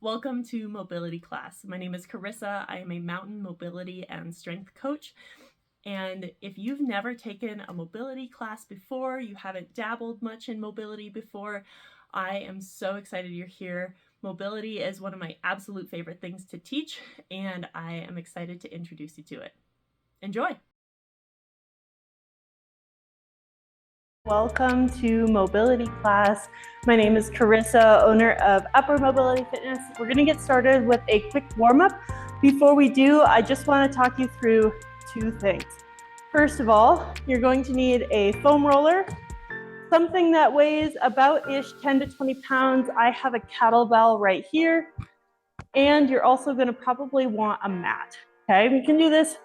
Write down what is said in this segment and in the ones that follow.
Welcome to Mobility Class. My name is Carissa. I am a mountain mobility and strength coach. And if you've never taken a mobility class before, you haven't dabbled much in mobility before, I am so excited you're here. Mobility is one of my absolute favorite things to teach, and I am excited to introduce you to it. Enjoy! Welcome to Mobility Class. My name is Carissa, owner of Upper Mobility Fitness. We're going to get started with a quick warm-up. Before we do, I just want to talk you through two things. First of all, you're going to need a foam roller, something that weighs about-ish 10 to 20 pounds. I have a kettlebell right here, and you're also going to probably want a mat. Okay, you can do this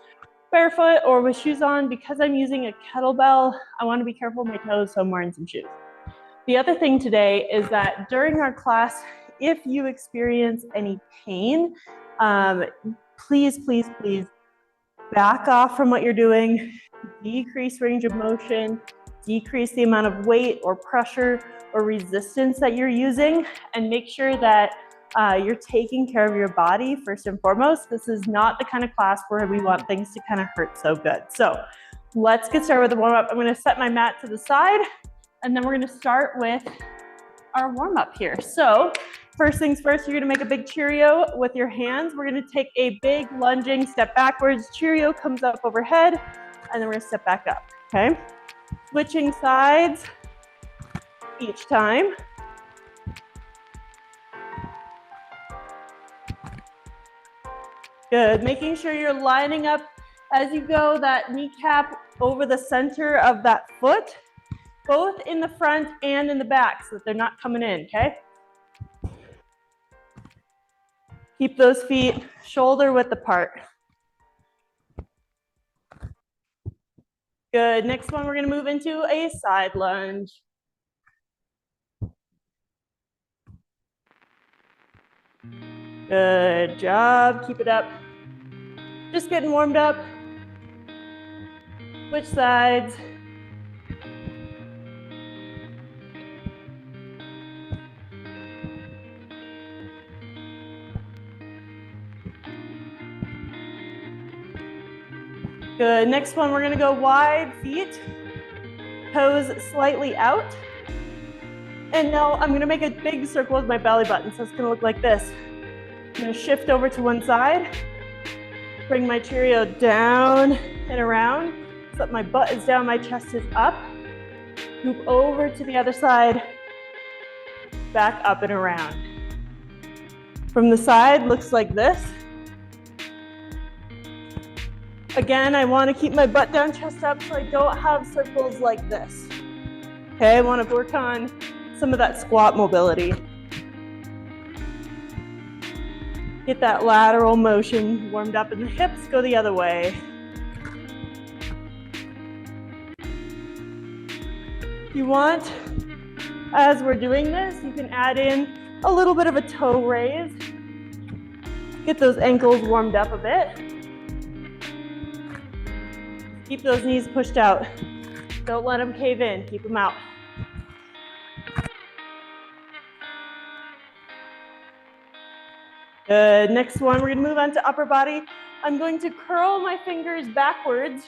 barefoot or with shoes on. Because I'm using a kettlebell, I want to be careful of my toes, so I'm wearing some shoes. The other thing today is that during our class, if you experience any pain, please back off from what you're doing, decrease range of motion, decrease the amount of weight or pressure or resistance that you're using, and make sure that you're taking care of your body first and foremost. This is not the kind of class where we want things to kind of hurt so good. So let's get started with the warm-up. I'm going to set my mat to the side, and then we're going to start with our warm-up here. So first things first, you're going to make a big Cheerio with your hands. We're going to take a big lunging step backwards. Cheerio comes up overhead, and then we're going to step back up. Okay, switching sides each time. Good, making sure you're lining up as you go, that kneecap over the center of that foot, both in the front and in the back, so that they're not coming in, okay? Keep those feet shoulder width apart. Good, next one, we're gonna move into a side lunge. Good job, keep it up. Just getting warmed up. Switch sides. Good, next one, we're gonna go wide feet, toes slightly out. And now I'm gonna make a big circle with my belly button, so it's gonna look like this. I'm gonna shift over to one side, bring my Cheerio down and around, so that my butt is down, my chest is up. Move over to the other side, back up and around. From the side, looks like this. Again, I want to keep my butt down, chest up, so I don't have circles like this. Okay, I want to work on some of that squat mobility. Get that lateral motion warmed up in the hips, go the other way. If you want, as we're doing this, you can add in a little bit of a toe raise. Get those ankles warmed up a bit. Keep those knees pushed out. Don't let them cave in, keep them out. Good, next one, we're gonna move on to upper body. I'm going to curl my fingers backwards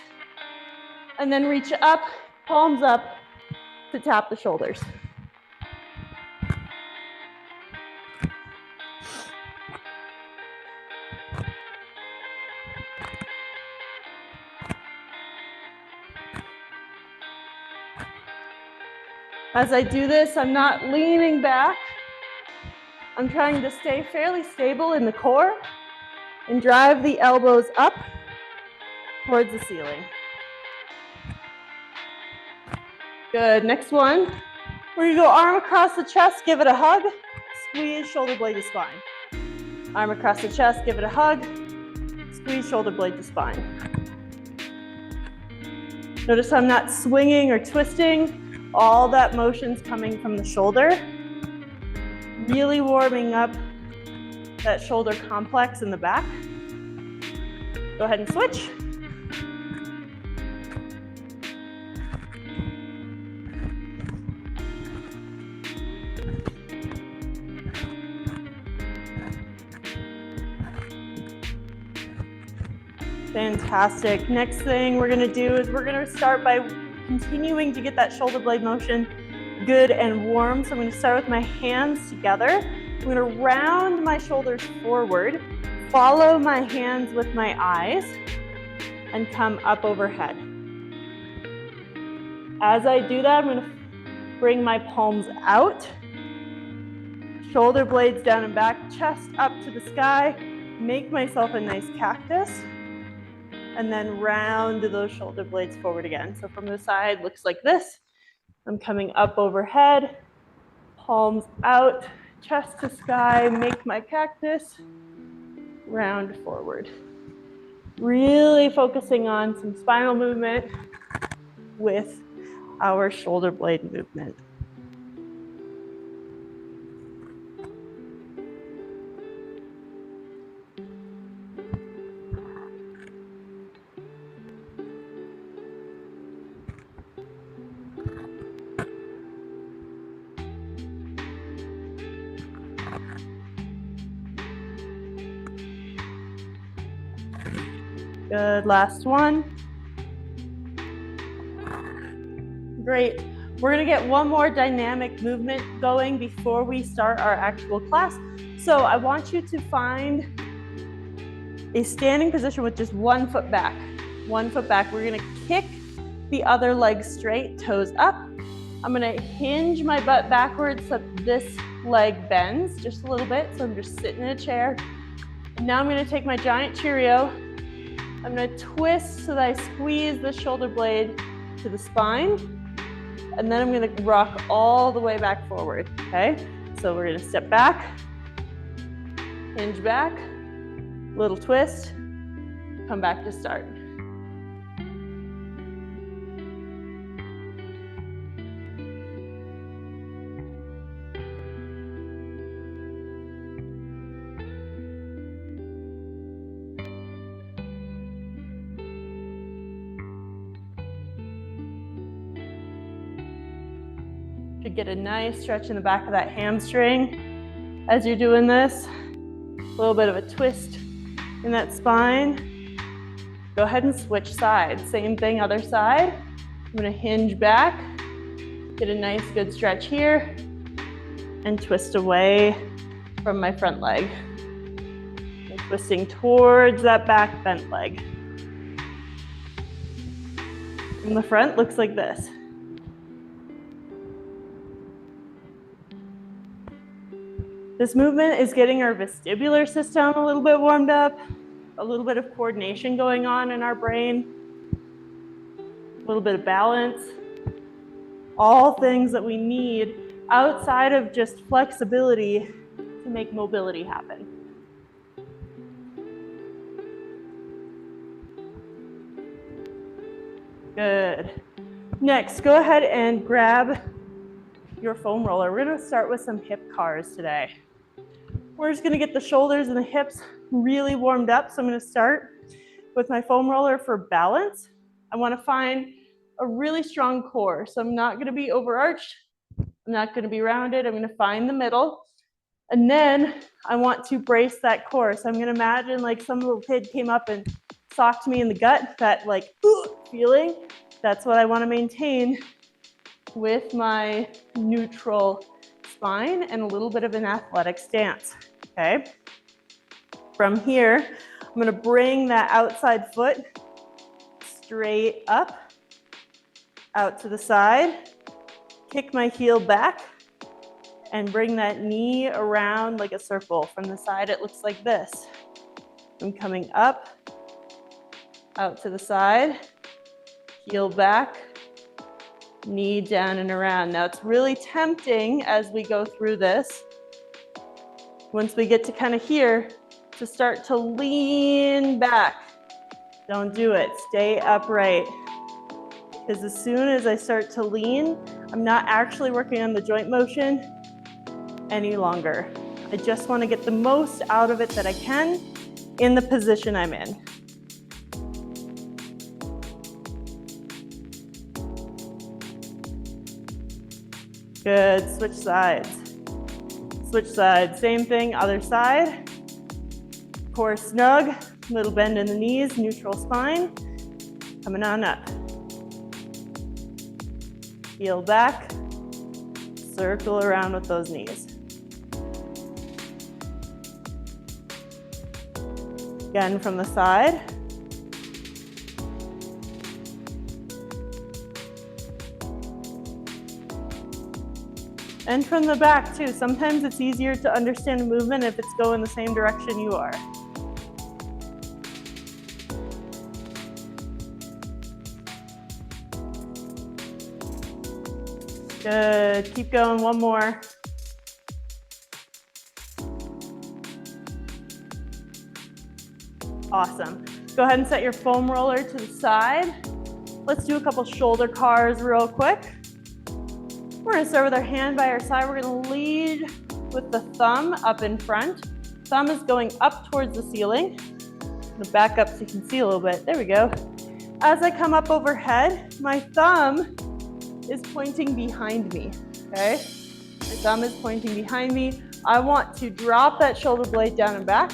and then reach up, palms up to tap the shoulders. As I do this, I'm not leaning back. I'm trying to stay fairly stable in the core and drive the elbows up towards the ceiling. Good, next one. We're gonna go arm across the chest, give it a hug, squeeze shoulder blade to spine. Arm across the chest, give it a hug, squeeze shoulder blade to spine. Notice I'm not swinging or twisting. All that motion's coming from the shoulder. Really warming up that shoulder complex in the back. Go ahead and switch. Fantastic. Next thing we're gonna do is we're gonna start by continuing to get that shoulder blade motion good and warm. So I'm gonna start with my hands together. I'm gonna round my shoulders forward, follow my hands with my eyes, and come up overhead. As I do that, I'm gonna bring my palms out, shoulder blades down and back, chest up to the sky, make myself a nice cactus, and then round those shoulder blades forward again. So from the side, looks like this. I'm coming up overhead, palms out, chest to sky, make my cactus, round forward. Really focusing on some spinal movement with our shoulder blade movement. Good, last one. Great. We're gonna get one more dynamic movement going before we start our actual class. So I want you to find a standing position with just 1 foot back. 1 foot back. We're gonna kick the other leg straight, toes up. I'm gonna hinge my butt backwards so that this leg bends just a little bit. So I'm just sitting in a chair. Now I'm gonna take my giant Cheerio. I'm gonna twist so that I squeeze the shoulder blade to the spine. And then I'm gonna rock all the way back forward, okay? So we're gonna step back, hinge back, little twist, come back to start. Should get a nice stretch in the back of that hamstring as you're doing this. A little bit of a twist in that spine. Go ahead and switch sides. Same thing, other side. I'm gonna hinge back, get a nice good stretch here, and twist away from my front leg. And twisting towards that back bent leg. And the front looks like this. This movement is getting our vestibular system a little bit warmed up, a little bit of coordination going on in our brain, a little bit of balance, all things that we need outside of just flexibility to make mobility happen. Good. Next, go ahead and grab your foam roller. We're gonna start with some hip cars today. We're just gonna get the shoulders and the hips really warmed up. So I'm gonna start with my foam roller for balance. I wanna find a really strong core. So I'm not gonna be overarched. I'm not gonna be rounded. I'm gonna find the middle. And then I want to brace that core. So I'm gonna imagine like some little kid came up and socked me in the gut, that like feeling. That's what I wanna maintain with my neutral spine and a little bit of an athletic stance, okay? From here, I'm gonna bring that outside foot straight up, out to the side, kick my heel back, and bring that knee around like a circle. From the side, it looks like this. I'm coming up, out to the side, heel back, knee down and around. Now it's really tempting as we go through this, once we get to kind of here, to start to lean back. Don't do it, stay upright. Because as soon as I start to lean, I'm not actually working on the joint motion any longer. I just want to get the most out of it that I can in the position I'm in. Good, switch sides. Switch sides, same thing, other side. Core snug, little bend in the knees, neutral spine. Coming on up. Heel back, circle around with those knees. Again from the side. And from the back too. Sometimes it's easier to understand the movement if it's going the same direction you are. Good, keep going, one more. Awesome. Go ahead and set your foam roller to the side. Let's do a couple shoulder cars real quick. We're gonna start with our hand by our side. We're gonna lead with the thumb up in front. Thumb is going up towards the ceiling. I'm gonna back up so you can see a little bit. There we go. As I come up overhead, my thumb is pointing behind me, okay? My thumb is pointing behind me. I want to drop that shoulder blade down and back.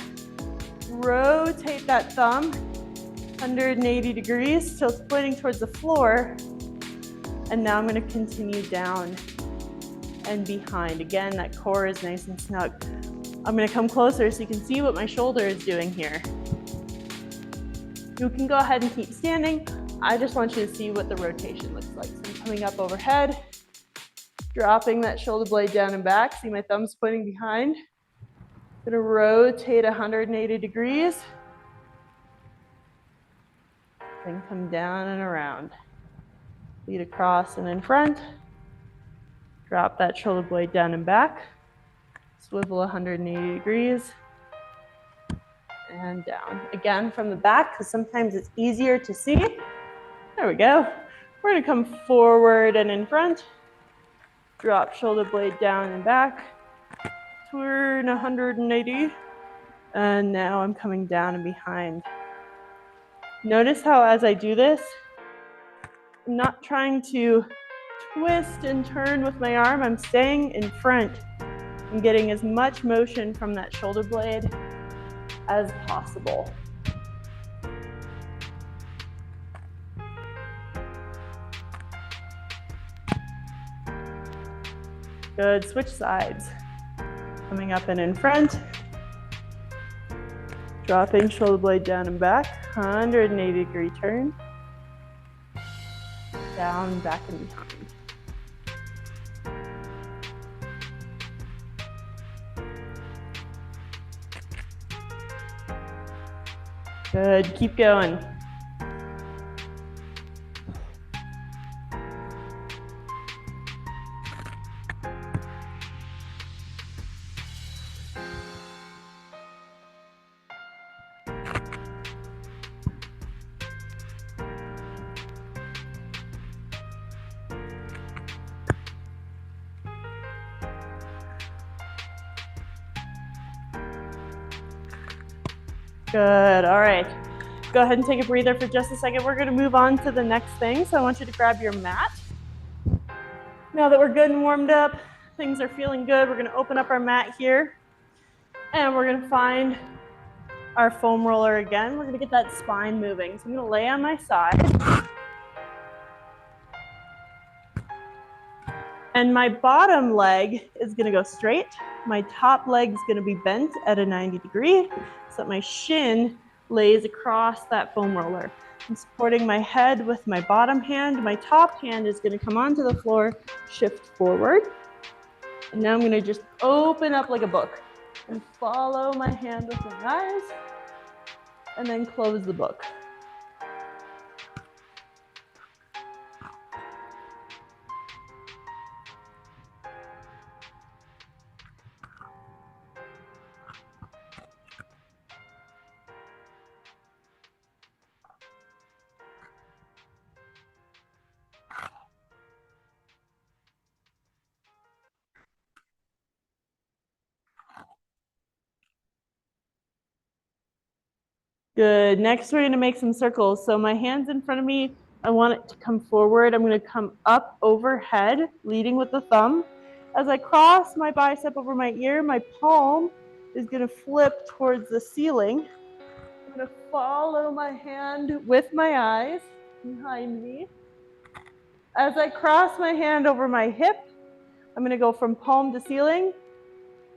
Rotate that thumb 180 degrees till it's pointing towards the floor. And now I'm going to continue down and behind. Again, that core is nice and snug. I'm going to come closer so you can see what my shoulder is doing here. You can go ahead and keep standing. I just want you to see what the rotation looks like. So I'm coming up overhead, dropping that shoulder blade down and back. See my thumb's pointing behind. I'm going to rotate 180 degrees. Then come down and around. Lead across and in front. Drop that shoulder blade down and back. Swivel 180 degrees. And down. Again from the back, because sometimes it's easier to see. There we go. We're going to come forward and in front. Drop shoulder blade down and back. Turn 180. And now I'm coming down and behind. Notice how as I do this, I'm not trying to twist and turn with my arm. I'm staying in front. I'm getting as much motion from that shoulder blade as possible. Good, switch sides. Coming up and in front. Dropping shoulder blade down and back, 180 degree turn. Down, back and behind. Good, keep going. Good, all right. Go ahead and take a breather for just a second. We're gonna move on to the next thing. So I want you to grab your mat. Now that we're good and warmed up, things are feeling good, we're gonna open up our mat here and we're gonna find our foam roller again. We're gonna get that spine moving. So I'm gonna lay on my side. And my bottom leg is gonna go straight. My top leg is gonna be bent at a 90 degree so that my shin lays across that foam roller. I'm supporting my head with my bottom hand. My top hand is gonna come onto the floor, shift forward. And now I'm gonna just open up like a book and follow my hand with my eyes and then close the book. Good, next we're gonna make some circles. So my hand's in front of me, I want it to come forward. I'm gonna come up overhead, leading with the thumb. As I cross my bicep over my ear, my palm is going to flip towards the ceiling. I'm going to follow my hand with my eyes behind me. As I cross my hand over my hip, I'm going to go from palm to ceiling,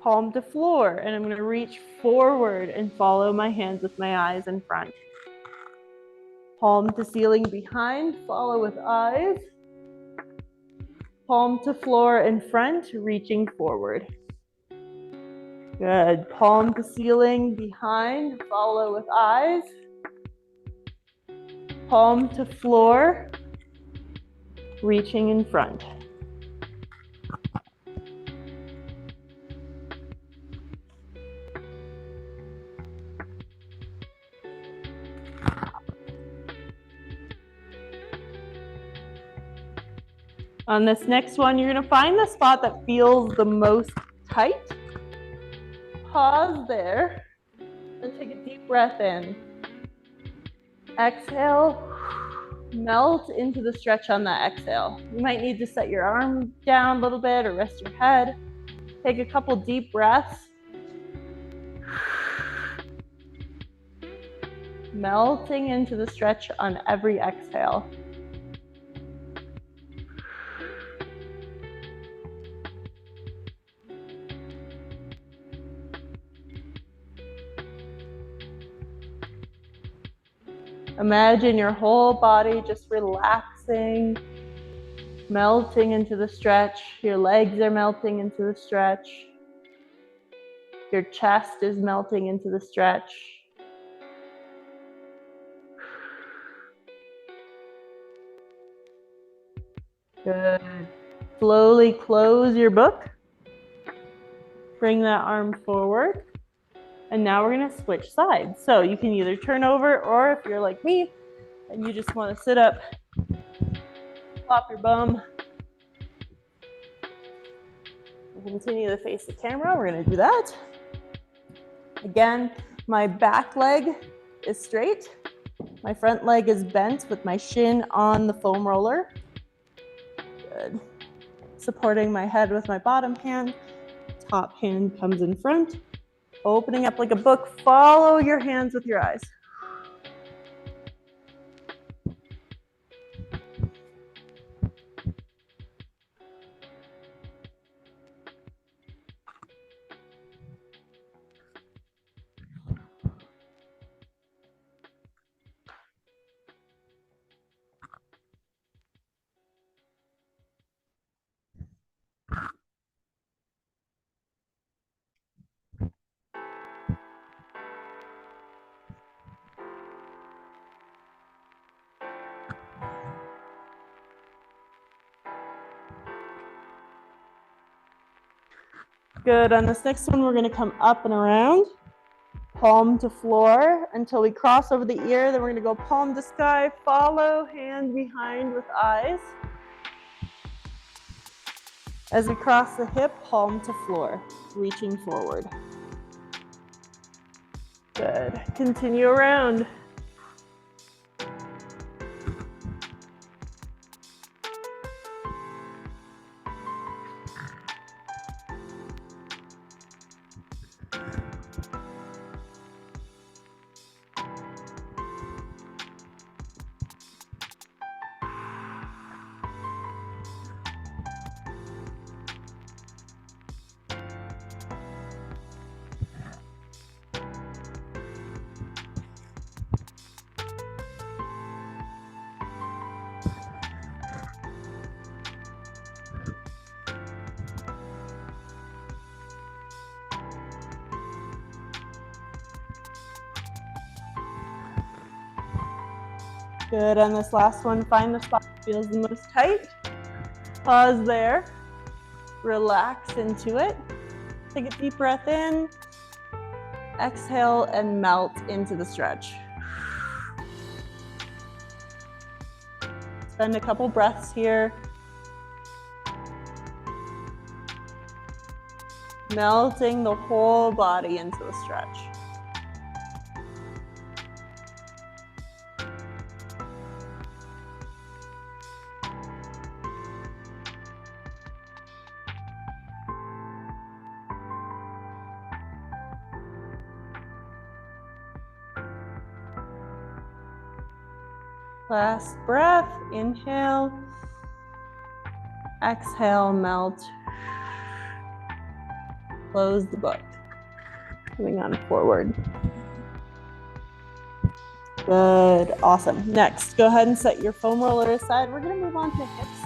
palm to floor, and I'm going to reach forward and follow my hands with my eyes in front. Palm to ceiling behind, follow with eyes. Palm to floor in front, reaching forward. Good. Palm to ceiling behind, follow with eyes. Palm to floor, reaching in front. On this next one, you're going to find the spot that feels the most tight. Pause there and take a deep breath in. Exhale, melt into the stretch on that exhale. You might need to set your arm down a little bit or rest your head. Take a couple deep breaths. Melting into the stretch on every exhale. Imagine your whole body just relaxing, melting into the stretch. Your legs are melting into the stretch. Your chest is melting into the stretch. Good. Slowly close your book. Bring that arm forward. And now we're going to switch sides. So you can either turn over, or if you're like me and you just want to sit up, flop your bum. Continue to face the camera. We're going to do that. Again, my back leg is straight. My front leg is bent with my shin on the foam roller. Good. Supporting my head with my bottom hand. Top hand comes in front. Opening up like a book. Follow your hands with your eyes. Good. On this next one, we're going to come up and around, palm to floor until we cross over the ear. Then we're going to go palm to sky, follow hand behind with eyes. As we cross the hip, palm to floor, reaching forward. Good. Continue around. Good. On this last one, find the spot that feels the most tight. Pause there. Relax into it. Take a deep breath in. Exhale and melt into the stretch. Spend a couple breaths here. Melting the whole body into the stretch. Last breath, inhale, exhale, melt. Close the book. Moving on forward. Good, awesome. Next, go ahead and set your foam roller aside. We're gonna move on to hips.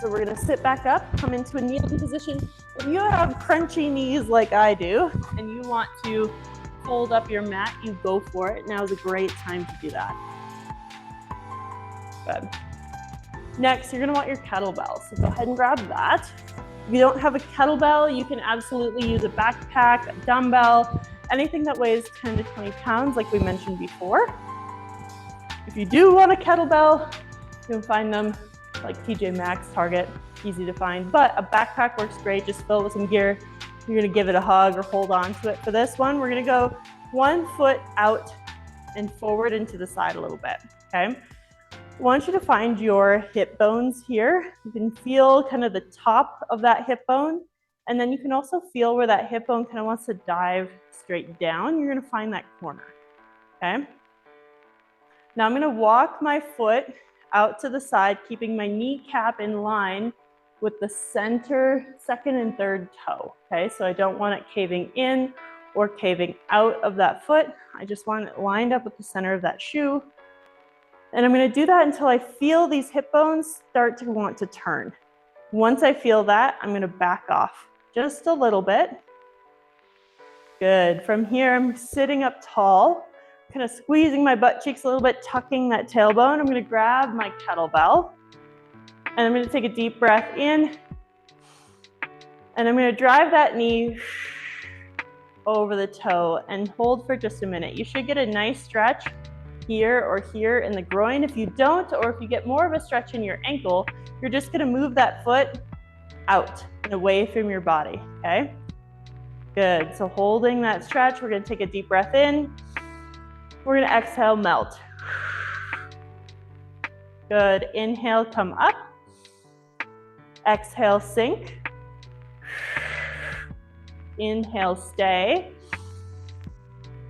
So we're gonna sit back up, come into a kneeling position. If you have crunchy knees like I do, and you want to fold up your mat, you go for it. Now is a great time to do that. Good. Next, you're gonna want your kettlebell. So go ahead and grab that. If you don't have a kettlebell, you can absolutely use a backpack, a dumbbell, anything that weighs 10 to 20 pounds, like we mentioned before. If you do want a kettlebell, you can find them like TJ Maxx, Target, easy to find, but a backpack works great. Just fill it with some gear. You're gonna give it a hug or hold on to it. For this one, we're gonna go 1 foot out and forward into the side a little bit, okay? I want you to find your hip bones here. You can feel kind of the top of that hip bone, and then you can also feel where that hip bone kind of wants to dive straight down. You're gonna find that corner, okay? Now I'm gonna walk my foot out to the side, keeping my kneecap in line with the center, second and third toe, okay? So I don't want it caving in or caving out of that foot. I just want it lined up with the center of that shoe. And I'm gonna do that until I feel these hip bones start to want to turn. Once I feel that, I'm gonna back off just a little bit. Good. From here, I'm sitting up tall, kind of squeezing my butt cheeks a little bit, tucking that tailbone. I'm gonna grab my kettlebell, and I'm gonna take a deep breath in, and I'm gonna drive that knee over the toe and hold for just a minute. You should get a nice stretch here or here in the groin. If you don't, or if you get more of a stretch in your ankle, you're just gonna move that foot out and away from your body, okay? Good, so holding that stretch, we're gonna take a deep breath in. We're gonna exhale, melt. Good, inhale, come up. Exhale, sink. Inhale, stay.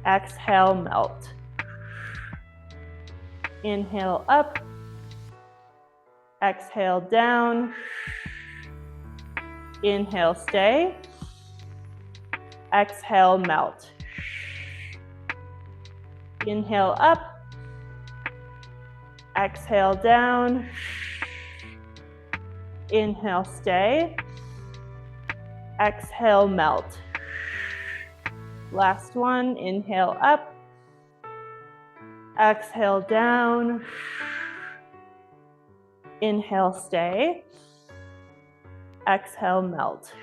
Exhale, melt. Inhale, up. Exhale, down. Inhale, stay. Exhale, melt. Inhale, up. Exhale, down. Inhale, stay. Exhale, melt. Last one, inhale, up. Exhale, down. Inhale, stay. Exhale, melt.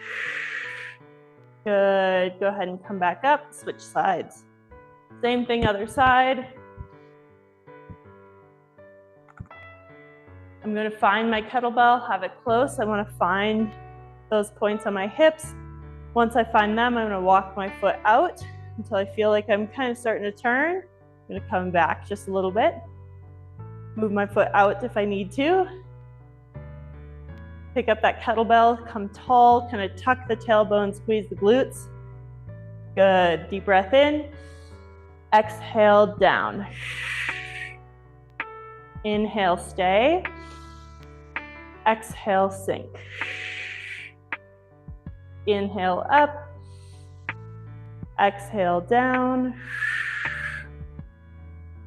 Good, go ahead and come back up, switch sides. Same thing, other side. I'm gonna find my kettlebell, have it close. I wanna find those points on my hips. Once I find them, I'm gonna walk my foot out until I feel like I'm kind of starting to turn. I'm gonna come back just a little bit. Move my foot out if I need to. Pick up that kettlebell, come tall, kind of tuck the tailbone, squeeze the glutes. Good, deep breath in. Exhale, down. Inhale, stay. Exhale, sink. Inhale, up. Exhale, down.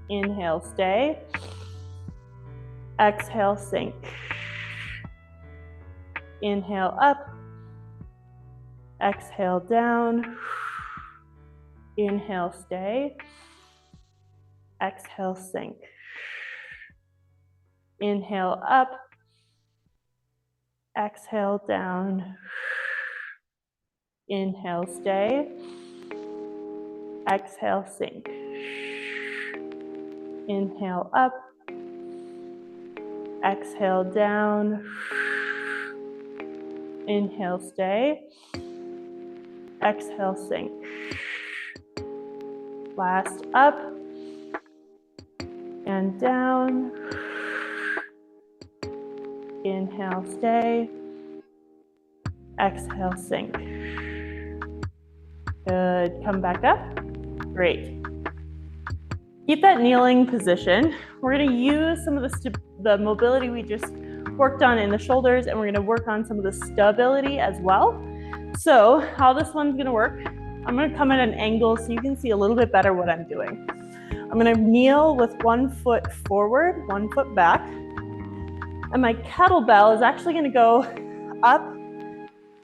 Inhale, stay. Exhale, sink. Inhale, up. Exhale, down. Inhale, stay. Exhale, sink. Inhale, up. Exhale, down. Inhale, stay. Exhale, sink. Inhale, up. Exhale, down. Inhale, stay. Exhale, sink. Last, up and down. Inhale, stay. Exhale, sink. Good, come back up. Great. Keep that kneeling position. We're gonna use some of the mobility we just worked on in the shoulders, and we're gonna work on some of the stability as well. So how this one's gonna work, I'm gonna come at an angle so you can see a little bit better what I'm doing. I'm gonna kneel with 1 foot forward, 1 foot back, and my kettlebell is actually gonna go up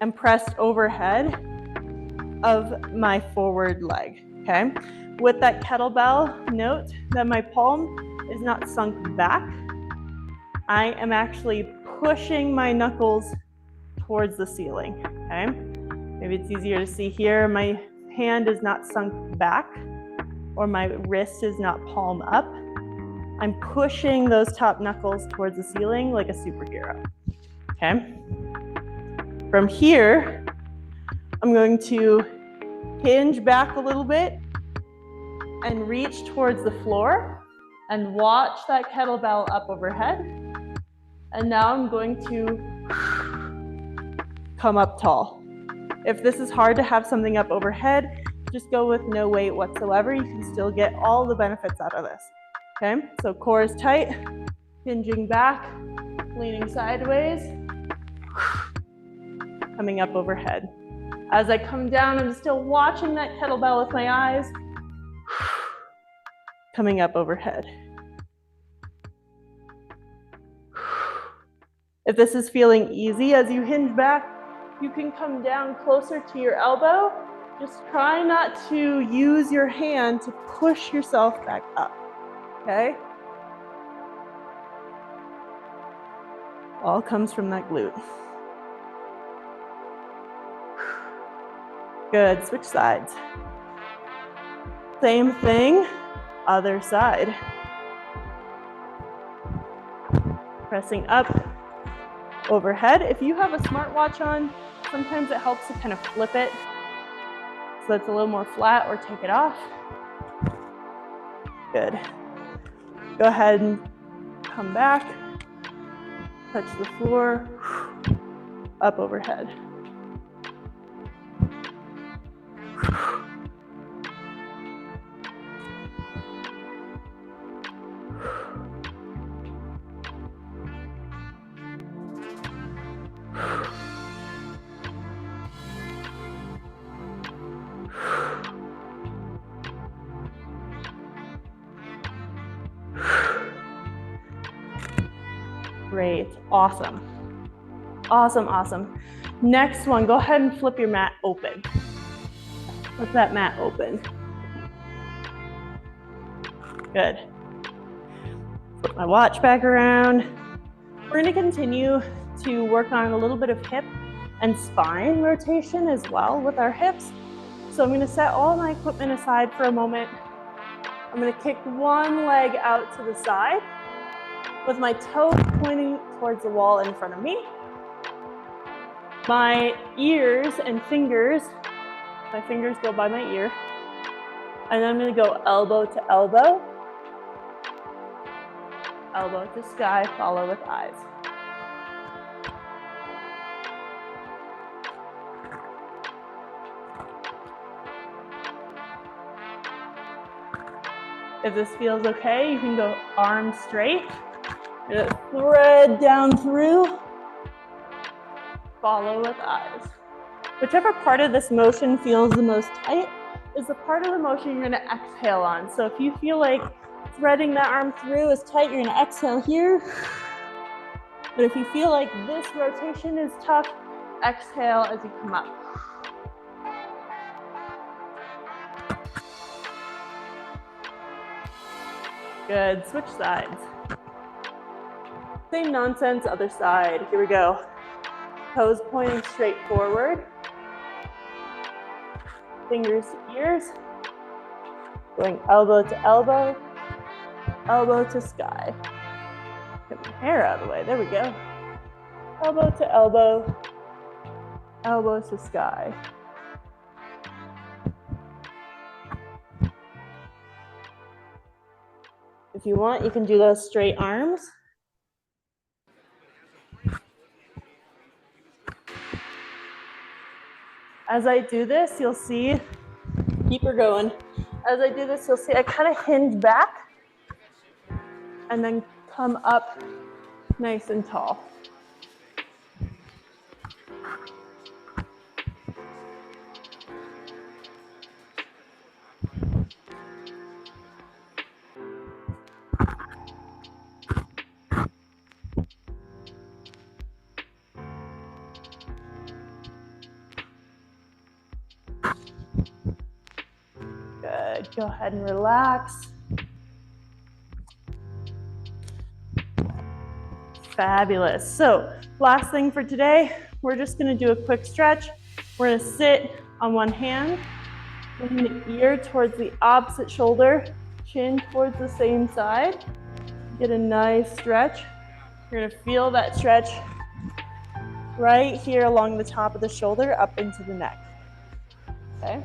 and pressed overhead of my forward leg, okay? With that kettlebell, note that my palm is not sunk back. I am actually pushing my knuckles towards the ceiling, okay? Maybe it's easier to see here. My hand is not sunk back, or my wrist is not palm up. I'm pushing those top knuckles towards the ceiling like a superhero, okay? From here, I'm going to hinge back a little bit and reach towards the floor and watch that kettlebell up overhead. And now I'm going to come up tall. If this is hard to have something up overhead, just go with no weight whatsoever. You can still get all the benefits out of this. Okay, so core is tight, hinging back, leaning sideways, coming up overhead. As I come down, I'm still watching that kettlebell with my eyes, coming up overhead. If this is feeling easy as you hinge back, you can come down closer to your elbow. Just try not to use your hand to push yourself back up, okay? All comes from that glute. Good, switch sides. Same thing, other side. Pressing up, overhead. If you have a smartwatch on, sometimes it helps to kind of flip it so it's a little more flat, or take it off. Good. Go ahead and come back, touch the floor, up overhead. Great, awesome. Awesome, awesome. Next one, go ahead and flip your mat open. Flip that mat open. Good. Put my watch back around. We're gonna continue to work on a little bit of hip and spine rotation as well with our hips. So I'm gonna set all my equipment aside for a moment. I'm gonna kick one leg out to the side with my toes pointing towards the wall in front of me. My ears and fingers, my fingers go by my ear. And I'm gonna go elbow to elbow. Elbow to sky, follow with eyes. If this feels okay, you can go arms straight. Thread down through, follow with eyes. Whichever part of this motion feels the most tight is the part of the motion you're gonna exhale on. So if you feel like threading that arm through is tight, you're gonna exhale here. But if you feel like this rotation is tough, exhale as you come up. Good, switch sides. Same nonsense, other side. Here we go. Toes pointing straight forward. Fingers to ears. Going elbow to elbow. Elbow to sky. Get my hair out of the way. There we go. Elbow to elbow. Elbow to sky. If you want, you can do those straight arms. As I do this, you'll see, keep her going. As I do this, you'll see I kind of hinge back and then come up nice and tall. Good, go ahead and relax. Fabulous. So last thing for today, we're just gonna do a quick stretch. We're gonna sit on one hand, bring the ear towards the opposite shoulder, chin towards the same side. Get a nice stretch. You're gonna feel that stretch right here along the top of the shoulder up into the neck, okay?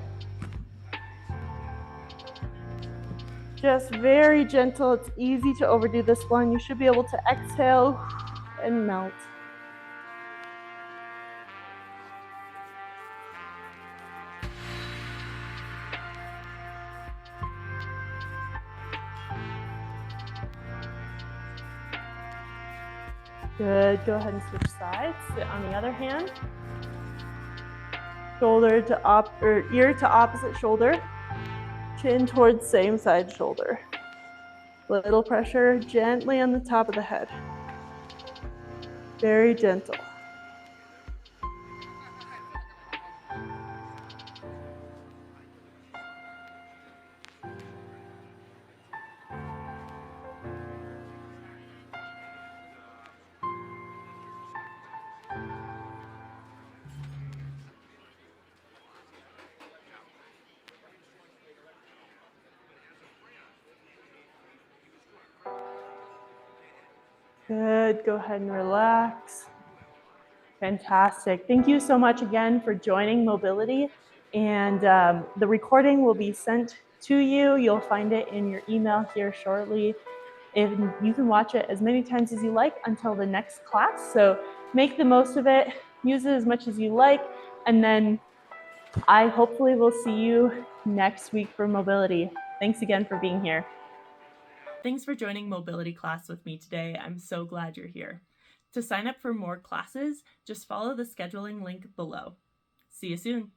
Just very gentle. It's easy to overdo this one. You should be able to exhale and melt. Good, go ahead and switch sides. Sit on the other hand. Shoulder to ear to opposite shoulder. Chin towards same side shoulder. Little pressure gently on the top of the head. Very gentle. Good, go ahead and relax. Fantastic. Thank you so much again for joining Mobility. And the recording will be sent to you. You'll find it in your email here shortly. And you can watch it as many times as you like until the next class. So make the most of it, use it as much as you like. And then I hopefully will see you next week for Mobility. Thanks again for being here. Thanks for joining Mobility class with me today. I'm so glad you're here. To sign up for more classes, just follow the scheduling link below. See you soon.